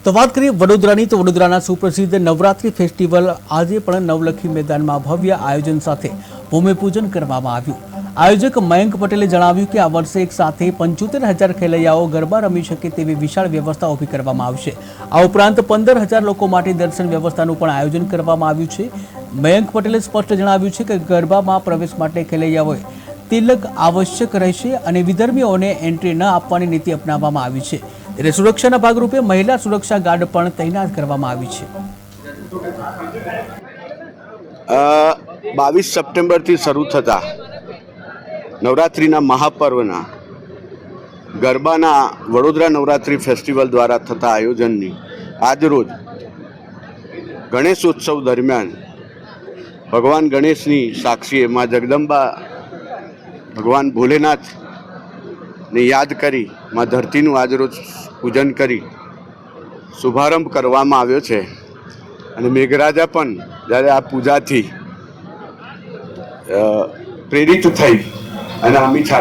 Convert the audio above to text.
તો વાત કરીએ વડોદરાની, તો વડોદરાના સુપ્રસિદ્ધ નવરાત્રી ફેસ્ટિવલ આજે પણ નવલખી મેદાનમાં ભવ્ય આયોજન સાથે ભૂમિપૂજન કરવામાં આવ્યું। આયોજક મયંક પટેલે જણાવ્યું કે આ વર્ષે એક સાથે 75,000 ખેલૈયાઓ ગરબા રમી શકે તેવી વિશાળ વ્યવસ્થા ઊભી કરવામાં આવશે। આ ઉપરાંત 15,000 લોકો માટે દર્શન વ્યવસ્થાનું પણ આયોજન કરવામાં આવ્યું છે। મયંક પટેલે સ્પષ્ટ જણાવ્યું છે કે ગરબામાં પ્રવેશ માટે ખેલૈયાઓએ તિલક આવશ્યક રહેશે અને વિધર્મીઓને એન્ટ્રી ન આપવાની નીતિ અપનાવવામાં આવી છે। ત્યારે સુરક્ષાના ભાગરૂપે મહિલા સુરક્ષા ગાર્ડ પણ તૈનાત કરવામાં આવી છે। 22 સપ્ટેમ્બરથી શરૂ થતા નવરાત્રિના મહાપર્વના ગરબાના વડોદરા નવરાત્રિ ફેસ્ટિવલ દ્વારા થતા આયોજનની આજરોજ ગણેશોત્સવ દરમિયાન ભગવાન ગણેશની સાક્ષીએ મા જગદંબા ભગવાન ભોલેનાથને યાદ કરી મા ધરતીનું આજરોજ પૂજન કરી શુભારંભ કરવામાં આવ્યો છે। અને મેઘરાજા પણ જ્યારે આ પૂજાથી પ્રેરિત થઈ અને આમી